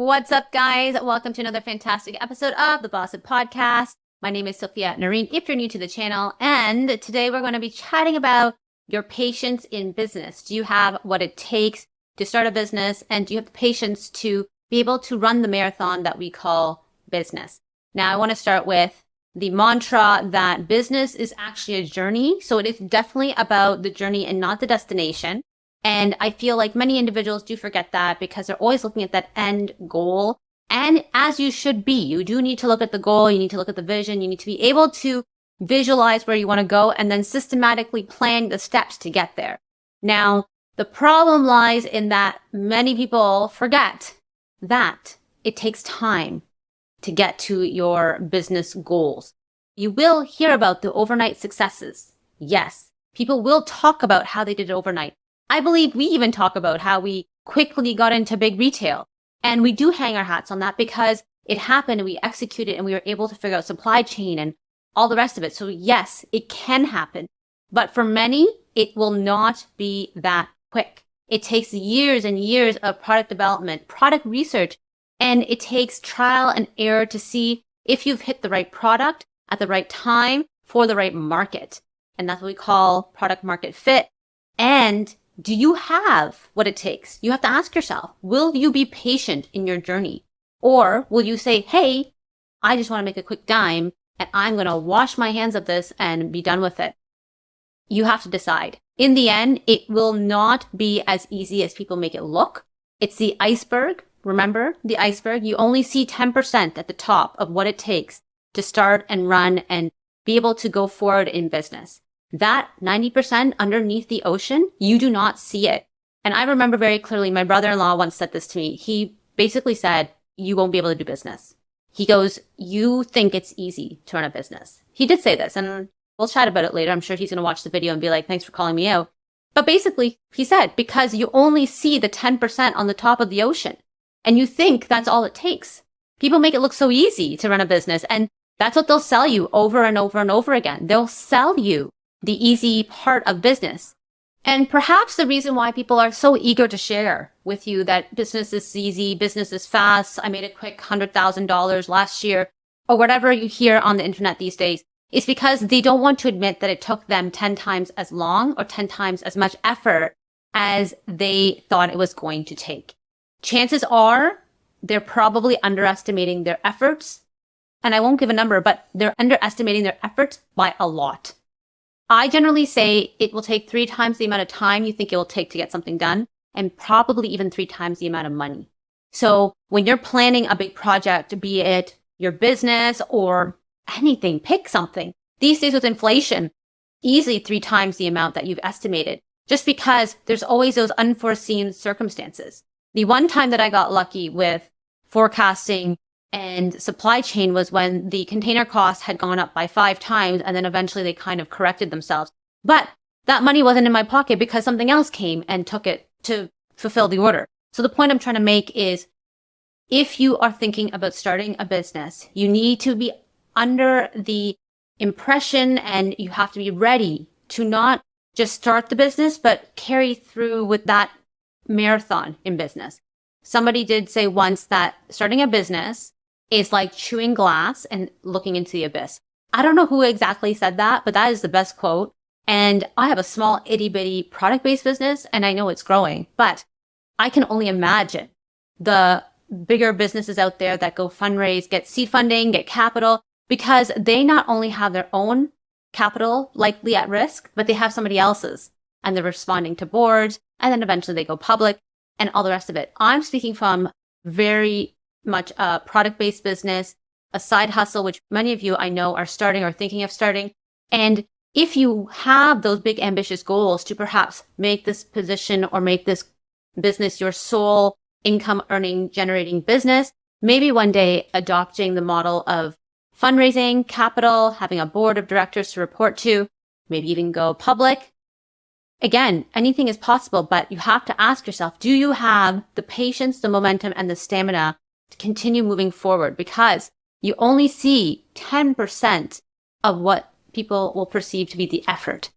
What's up, guys? Welcome to another fantastic episode of the Boss It Podcast. My name is Sophia Noreen, if you're new to the channel, and today we're going to be chatting about your patience in business. Do you have what it takes to start a business, and do you have the patience to be able to run the marathon that we call business? Now, I want to start with the mantra that business is actually a journey. So it is definitely about the journey and not the destination. And I feel like many individuals do forget that because they're always looking at that end goal. And as you should be, you do need to look at the goal. You need to look at the vision. You need to be able to visualize where you want to go and then systematically plan the steps to get there. Now, the problem lies in that many people forget that it takes time to get to your business goals. You will hear about the overnight successes. Yes, people will talk about how they did it overnight. I believe we even talk about how we quickly got into big retail. And we do hang our hats on that because it happened and we executed and we were able to figure out supply chain and all the rest of it. So yes, it can happen. But for many, it will not be that quick. It takes years and years of product development, product research, and it takes trial and error to see if you've hit the right product at the right time for the right market. And that's what we call product market fit. And do you have what it takes? You have to ask yourself, will you be patient in your journey? Or will you say, hey, I just want to make a quick dime and I'm going to wash my hands of this and be done with it? You have to decide. In the end, it will not be as easy as people make it look. It's the iceberg. Remember the iceberg? You only see 10% at the top of what it takes to start and run and be able to go forward in business. That 90% underneath the ocean, you do not see it. And I remember very clearly, my brother-in-law once said this to me. He basically said, you won't be able to do business. He goes, you think it's easy to run a business. He did say this, and we'll chat about it later. I'm sure he's going to watch the video and be like, thanks for calling me out. But basically, he said, because you only see the 10% on the top of the ocean, and you think that's all it takes. People make it look so easy to run a business, and that's what they'll sell you over and over and over again. They'll sell you the easy part of business. And perhaps the reason why people are so eager to share with you that business is easy, business is fast, I made a quick $100,000 last year, or whatever you hear on the internet these days, is because they don't want to admit that it took them 10 times as long or 10 times as much effort as they thought it was going to take. Chances are they're probably underestimating their efforts. And I won't give a number, but they're underestimating their efforts by a lot. I generally say it will take 3 times the amount of time you think it will take to get something done, and probably even 3 times the amount of money. So when you're planning a big project, be it your business or anything, pick something. These days with inflation, easily 3 times the amount that you've estimated, just because there's always those unforeseen circumstances. The one time that I got lucky with forecasting and supply chain was when the container costs had gone up by 5 times, and then eventually they kind of corrected themselves. But that money wasn't in my pocket because something else came and took it to fulfill the order. So the point I'm trying to make is, if you are thinking about starting a business, you need to be under the impression and you have to be ready to not just start the business, but carry through with that marathon in business. Somebody did say once that starting a business is like chewing glass and looking into the abyss. I don't know who exactly said that, but that is the best quote. And I have a small itty bitty product based business and I know it's growing, but I can only imagine the bigger businesses out there that go fundraise, get seed funding, get capital, because they not only have their own capital likely at risk, but they have somebody else's and they're responding to boards and then eventually they go public and all the rest of it. I'm speaking from very much a product-based business, a side hustle, which many of you I know are starting or thinking of starting. And if you have those big ambitious goals to perhaps make this position or make this business your sole income earning generating business, maybe one day adopting the model of fundraising, capital, having a board of directors to report to, maybe even go public. Again, anything is possible, but you have to ask yourself, do you have the patience, the momentum, and the stamina to continue moving forward? Because you only see 10% of what people will perceive to be the effort.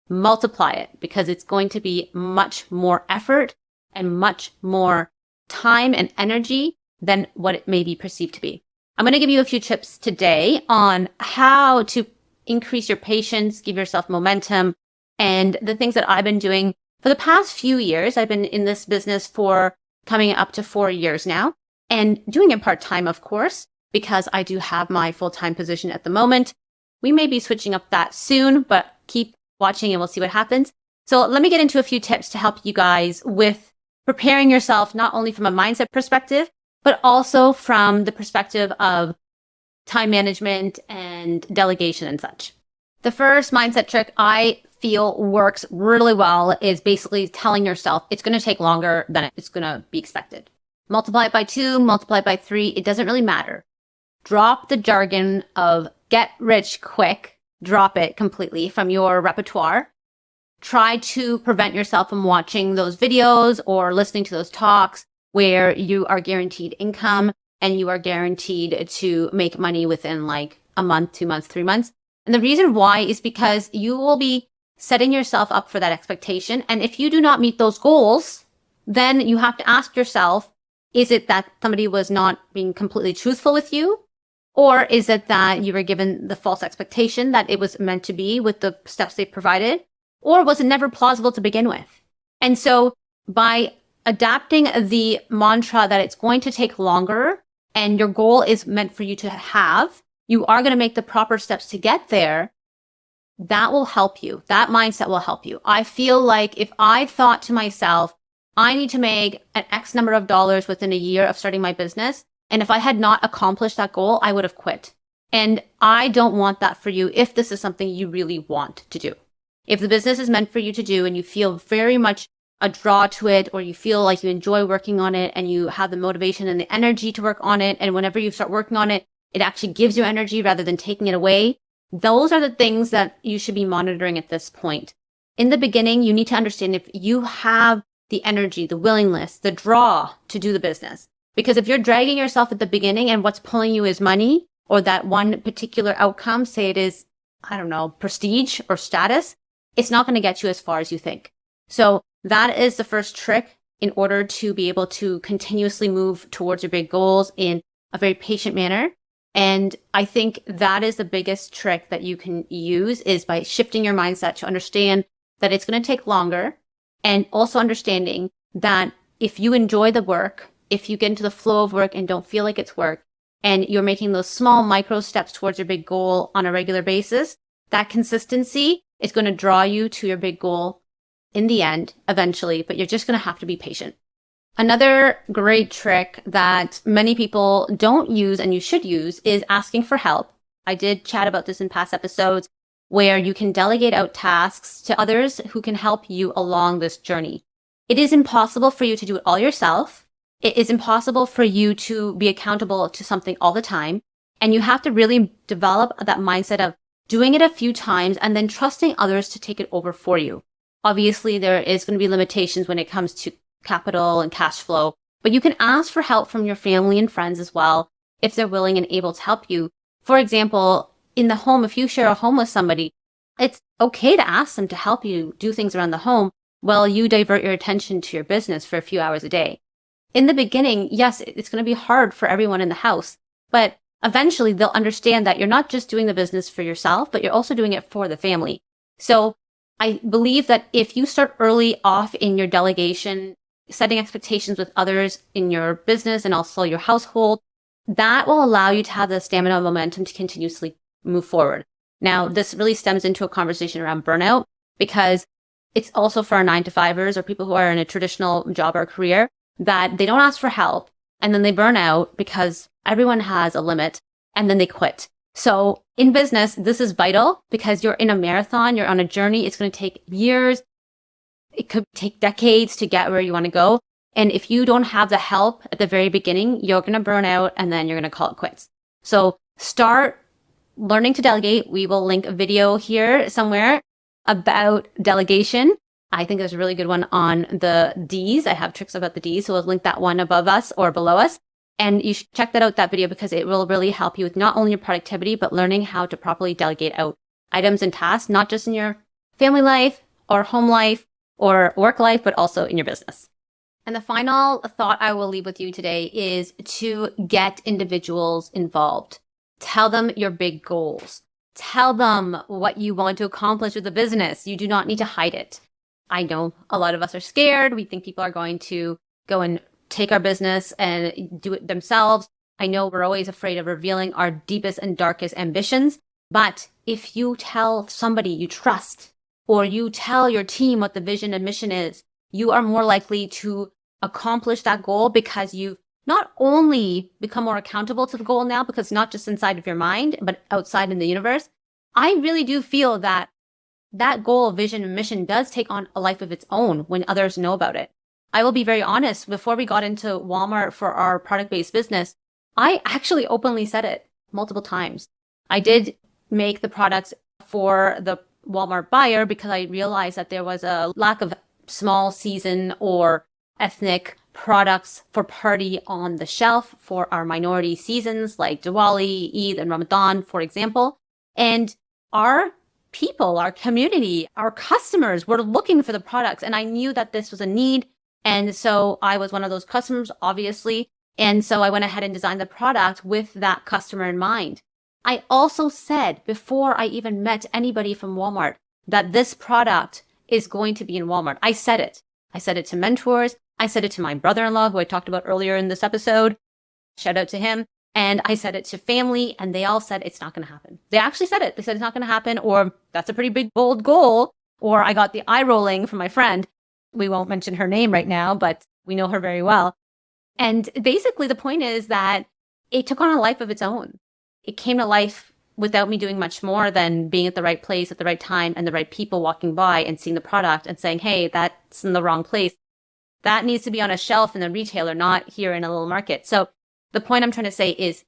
Multiply it, because it's going to be much more effort and much more time and energy than what it may be perceived to be. I'm going to give you a few tips today on how to increase your patience, give yourself momentum, and the things that I've been doing for the past few years. I've been in this business for coming up to 4 years now, and doing it part-time, of course, because I do have my full-time position at the moment. We may be switching up that soon, but keep watching and we'll see what happens. So let me get into a few tips to help you guys with preparing yourself, not only from a mindset perspective, but also from the perspective of time management and delegation and such. The first mindset trick I feel works really well is basically telling yourself it's going to take longer than it's going to be expected. Multiply it by 2, multiply it by 3. It doesn't really matter. Drop the jargon of get rich quick. Drop it completely from your repertoire. Try to prevent yourself from watching those videos or listening to those talks where you are guaranteed income and you are guaranteed to make money within like a month, 2 months, 3 months. And the reason why is because you will be setting yourself up for that expectation. And if you do not meet those goals, then you have to ask yourself, is it that somebody was not being completely truthful with you? Or is it that you were given the false expectation that it was meant to be with the steps they provided? Or was it never plausible to begin with? And so by adapting the mantra that it's going to take longer and your goal is meant for you to have, you are going to make the proper steps to get there. That will help you. That mindset will help you. I feel like if I thought to myself, I need to make an X number of dollars within a year of starting my business, and if I had not accomplished that goal, I would have quit. And I don't want that for you if this is something you really want to do. If the business is meant for you to do and you feel very much a draw to it, or you feel like you enjoy working on it and you have the motivation and the energy to work on it, and whenever you start working on it, it actually gives you energy rather than taking it away, those are the things that you should be monitoring at this point. In the beginning, you need to understand if you have the energy, the willingness, the draw to do the business. Because if you're dragging yourself at the beginning and what's pulling you is money or that one particular outcome, say it is, I don't know, prestige or status, it's not going to get you as far as you think. So that is the first trick in order to be able to continuously move towards your big goals in a very patient manner. And I think that is the biggest trick that you can use, is by shifting your mindset to understand that it's going to take longer, and also understanding that if you enjoy the work, if you get into the flow of work and don't feel like it's work, and you're making those small micro steps towards your big goal on a regular basis, that consistency is going to draw you to your big goal in the end, eventually, but you're just going to have to be patient. Another great trick that many people don't use and you should use is asking for help. I did chat about this in past episodes, where you can delegate out tasks to others who can help you along this journey. It is impossible for you to do it all yourself. It is impossible for you to be accountable to something all the time. And you have to really develop that mindset of doing it a few times and then trusting others to take it over for you. Obviously, there is going to be limitations when it comes to capital and cash flow, but you can ask for help from your family and friends as well if they're willing and able to help you. For example, in the home, if you share a home with somebody, it's okay to ask them to help you do things around the home while you divert your attention to your business for a few hours a day. In the beginning, yes, it's going to be hard for everyone in the house, but eventually they'll understand that you're not just doing the business for yourself, but you're also doing it for the family. So I believe that if you start early off in your delegation, setting expectations with others in your business and also your household, that will allow you to have the stamina and momentum to continuously move forward. Now, this really stems into a conversation around burnout, because it's also for our 9-to-5ers or people who are in a traditional job or career that they don't ask for help and then they burn out because everyone has a limit and then they quit. So in business, this is vital because you're in a marathon, you're on a journey. It's going to take years. It could take decades to get where you want to go. And if you don't have the help at the very beginning, you're going to burn out and then you're going to call it quits. So start learning to delegate. We will link a video here somewhere about delegation. I think there's a really good one on the D's. I have tricks about the D's, so we'll link that one above us or below us. And you should check that video because it will really help you with not only your productivity, but learning how to properly delegate out items and tasks, not just in your family life or home life or work life, but also in your business. And the final thought I will leave with you today is to get individuals involved. Tell them your big goals. Tell them what you want to accomplish with the business. You do not need to hide it. I know a lot of us are scared. We think people are going to go and take our business and do it themselves. I know we're always afraid of revealing our deepest and darkest ambitions. But if you tell somebody you trust, or you tell your team what the vision and mission is, you are more likely to accomplish that goal because you've not only become more accountable to the goal now, because it's not just inside of your mind, but outside in the universe. I really do feel that that goal, vision, and mission does take on a life of its own when others know about it. I will be very honest, before we got into Walmart for our product-based business, I actually openly said it multiple times. I did make the products for the Walmart buyer because I realized that there was a lack of small season or ethnic products for party on the shelf for our minority seasons like Diwali, Eid, and Ramadan, for example. And our people, our community, our customers were looking for the products. And I knew that this was a need. And so I was one of those customers, obviously. And so I went ahead and designed the product with that customer in mind. I also said before I even met anybody from Walmart that this product is going to be in Walmart. I said it. I said it to mentors. I said it to my brother-in-law, who I talked about earlier in this episode. Shout out to him. And I said it to family, and they all said it's not going to happen. They actually said it. They said it's not going to happen, or that's a pretty big, bold goal. Or I got the eye rolling from my friend. We won't mention her name right now, but we know her very well. And basically the point is that it took on a life of its own. It came to life without me doing much more than being at the right place at the right time and the right people walking by and seeing the product and saying, hey, that's in the wrong place. That needs to be on a shelf in the retailer, not here in a little market. So the point I'm trying to say is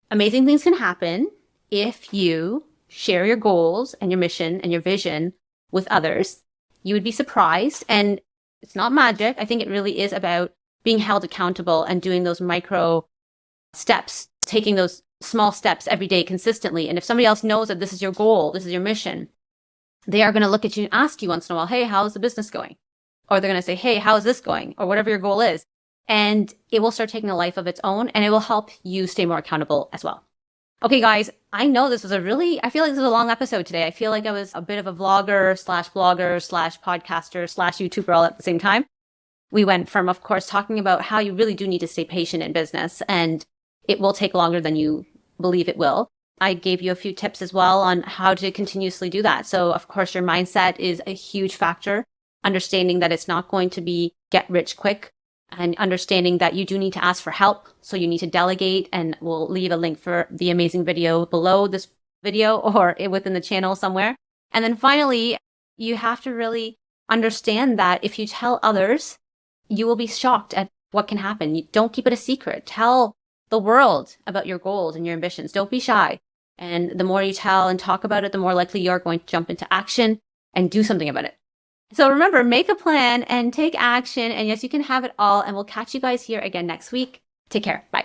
amazing things can happen if you share your goals and your mission and your vision with others. You would be surprised. And it's not magic. I think it really is about being held accountable and doing those micro steps, taking those small steps every day consistently. And if somebody else knows that this is your goal, this is your mission, they are going to look at you and ask you once in a while, hey, how's the business going? Or they're going to say, hey, how's this going? Or whatever your goal is. And it will start taking a life of its own, and it will help you stay more accountable as well. Okay, guys, I know this was I feel like this was a long episode today. I feel like I was a bit of a vlogger slash blogger slash podcaster slash YouTuber all at the same time. We went from, of course, talking about how you really do need to stay patient in business, and it will take longer than you believe it will. I gave you a few tips as well on how to continuously do that. So, of course, your mindset is a huge factor. Understanding that it's not going to be get rich quick, and understanding that you do need to ask for help. So you need to delegate, and we'll leave a link for the amazing video below this video or within the channel somewhere. And then finally, you have to really understand that if you tell others, you will be shocked at what can happen. You don't keep it a secret. Tell the world about your goals and your ambitions. Don't be shy. And the more you tell and talk about it, the more likely you're going to jump into action and do something about it. So remember, make a plan and take action. And yes, you can have it all. And we'll catch you guys here again next week. Take care. Bye.